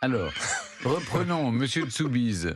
Alors, reprenons, monsieur de Soubise.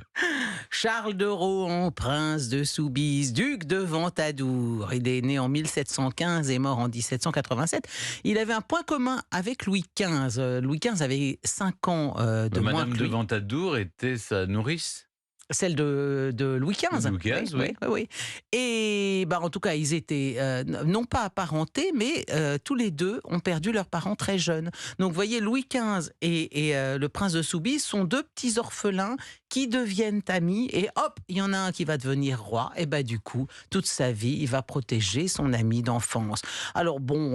Charles de Rohan, prince de Soubise, duc de Ventadour. Il est né en 1715 et mort en 1787. Il avait un point commun avec Louis XV. Louis XV avait 5 ans de moins Madame que de lui. Ventadour était sa nourrice. Celle de Louis XV. Louis XV, oui. Oui. Et en tout cas, ils étaient non pas apparentés, mais tous les deux ont perdu leurs parents très jeunes. Donc, vous voyez, Louis XV et le prince de Soubise sont deux petits orphelins qui deviennent amis. Et hop, il y en a un qui va devenir roi. Et du coup, toute sa vie, il va protéger son ami d'enfance. Alors bon,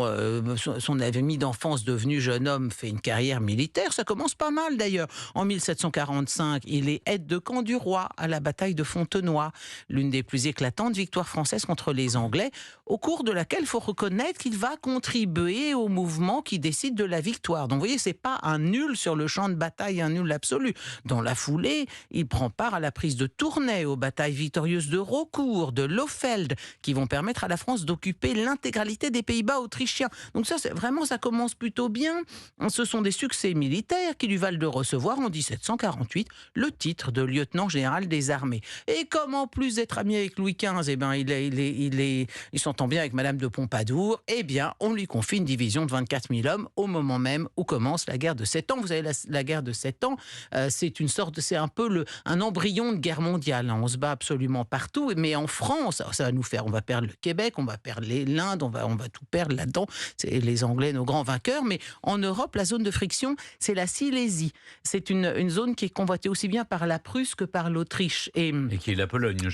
son ami d'enfance devenu jeune homme fait une carrière militaire. Ça commence pas mal d'ailleurs. En 1745, il est aide de camp du roi à la bataille de Fontenoy, l'une des plus éclatantes victoires françaises contre les Anglais, au cours de laquelle il faut reconnaître qu'il va contribuer au mouvement qui décide de la victoire. Donc vous voyez, c'est pas un nul sur le champ de bataille, un nul absolu. Dans la foulée, il prend part à la prise de Tournai, aux batailles victorieuses de Raucourt, de Lofeld, qui vont permettre à la France d'occuper l'intégralité des Pays-Bas autrichiens. Donc ça commence plutôt bien. Ce sont des succès militaires qui lui valent de recevoir en 1748 le titre de lieutenant général des armées. Et comme en plus d'être ami avec Louis XV, il s'entend bien avec Madame de Pompadour, on lui confie une division de 24 000 hommes au moment même où commence la guerre de 7 ans. Vous savez, la guerre de 7 ans, c'est un peu un embryon de guerre mondiale. On se bat absolument partout, mais en France, on va perdre le Québec, on va perdre l'Inde, on va tout perdre là-dedans. C'est les Anglais, nos grands vainqueurs. Mais en Europe, la zone de friction, c'est la Silésie. C'est une zone qui est convoitée aussi bien par la Prusse que par l'Autriche. Et qui est la Pologne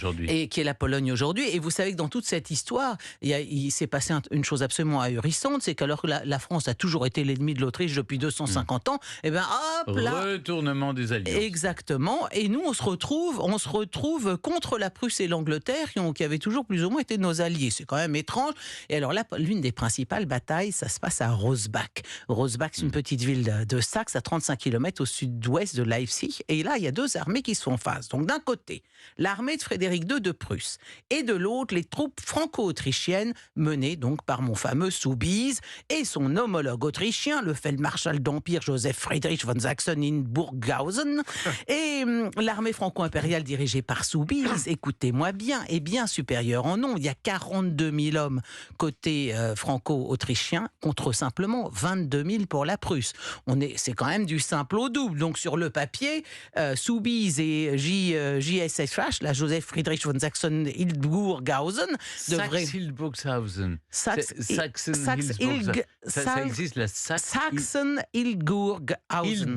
aujourd'hui. Et vous savez que dans toute cette histoire, il s'est passé une chose absolument ahurissante, c'est qu'alors que la France a toujours été l'ennemi de l'Autriche depuis 250 ans, hop là, retournement des alliances. Exactement. Et nous, on se retrouve contre la Prusse et l'Angleterre, qui avaient toujours plus ou moins été nos alliés. C'est quand même étrange. Et alors là, l'une des principales batailles, ça se passe à Rosbach. Rosbach, c'est une petite ville de Saxe, à 35 km au sud-ouest de Leipzig. Et là, il y a deux armées qui se font face. Donc d'un côté, l'armée de Frédéric II de Prusse, et de l'autre, les troupes franco-autrichiennes, menées donc par mon fameux Soubise et son homologue autrichien, le feldmarschall d'Empire Joseph Friedrich von Sachsen-Hildburghausen. Et l'armée franco-impériale dirigée par Soubise, écoutez-moi bien, est bien supérieure en nombre. Il y a 42 000 hommes côté franco-autrichien contre simplement 22 000 pour la Prusse. C'est quand même du simple au double. Donc sur le papier, Soubise et JSFH, la Joseph Friedrich von Sachsen-Hildburghausen, devraient... Saxe-Hildburghausen. Ça existe, la Sachsen-Hildburghausen.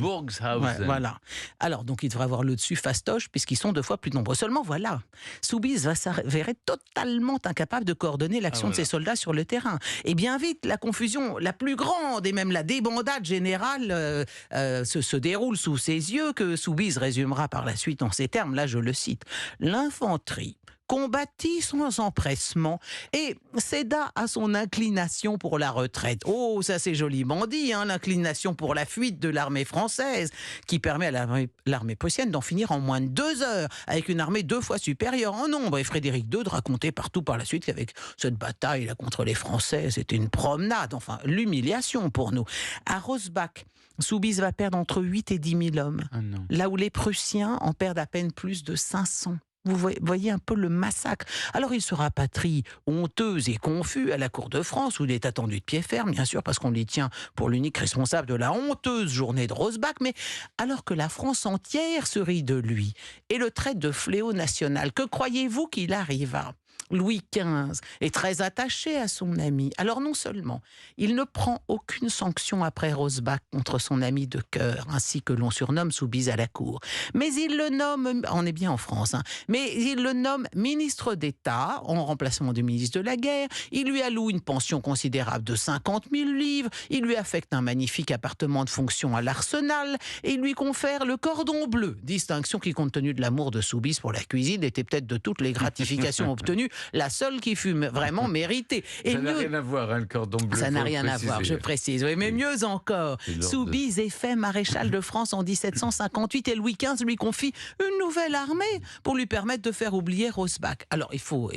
Voilà. Alors, donc, il devrait avoir le dessus fastoche, puisqu'ils sont 2 fois plus nombreux. Seulement, voilà, Soubise va s'avérer totalement incapable de coordonner l'action de ses soldats sur le terrain. Et bien vite, la confusion la plus grande, et même la débandade générale, se déroule sous ses yeux, que Soubise résumera par la suite en ces termes. Là, je le cite. L'infanterie combattit sans empressement et céda à son inclination pour la retraite. Oh, ça c'est joliment dit, l'inclination pour la fuite de l'armée française, qui permet à l'armée prussienne d'en finir en moins de 2 heures, avec une armée 2 fois supérieure en nombre. Et Frédéric II de raconter partout par la suite qu'avec cette bataille là contre les Français, c'était une promenade, enfin l'humiliation pour nous. À Rosbach, Soubise va perdre entre 8 et 10 000 hommes, là où les Prussiens en perdent à peine plus de 500. Vous voyez un peu le massacre. Alors il se rapatrie honteux et confus à la cour de France, où il est attendu de pied ferme, bien sûr, parce qu'on l'y tient pour l'unique responsable de la honteuse journée de Rosbach, mais alors que la France entière se rit de lui et le traite de fléau national, que croyez-vous qu'il arriva ? Louis XV est très attaché à son ami. Alors non seulement il ne prend aucune sanction après Rosbach contre son ami de cœur, ainsi que l'on surnomme Soubise à la cour, mais il le nomme, on est bien en France, mais il le nomme ministre d'État en remplacement du ministre de la Guerre. Il lui alloue une pension considérable de 50 000 livres. Il lui affecte un magnifique appartement de fonction à l'Arsenal et il lui confère le cordon bleu, distinction qui, compte tenu de l'amour de Soubise pour la cuisine, était peut-être de toutes les gratifications obtenues devenue la seule qui fut vraiment méritée. Et ça n'a rien à voir, hein, le cordon bleu. Ça n'a rien à voir, je précise. Oui, mais mieux encore, Soubise est fait maréchal de France en 1758 et Louis XV lui confie une nouvelle armée pour lui permettre de faire oublier Rosbach. Alors, il faut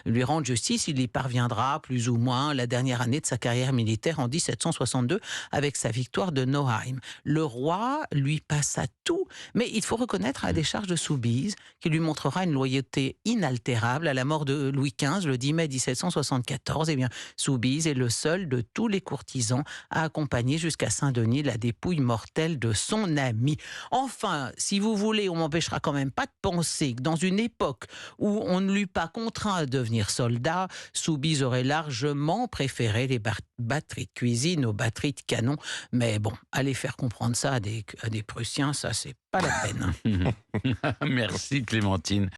lui rendre justice, il y parviendra plus ou moins la dernière année de sa carrière militaire en 1762 avec sa victoire de Nauheim. Le roi lui passa tout, mais il faut reconnaître à la décharge de Soubise qui lui montrera une loyauté inaltérable à la mort de Louis XV le 10 mai 1774. Eh bien, Soubise est le seul de tous les courtisans à accompagner jusqu'à Saint-Denis la dépouille mortelle de son ami. Enfin, si vous voulez, on m'empêchera quand même pas de penser que dans une époque où on ne l'eût pas contraint à devenir soldat, Soubise aurait largement préféré les batteries de cuisine aux batteries de canon. Mais bon, aller faire comprendre ça à des Prussiens, ça c'est pas la peine. Merci Clémentine.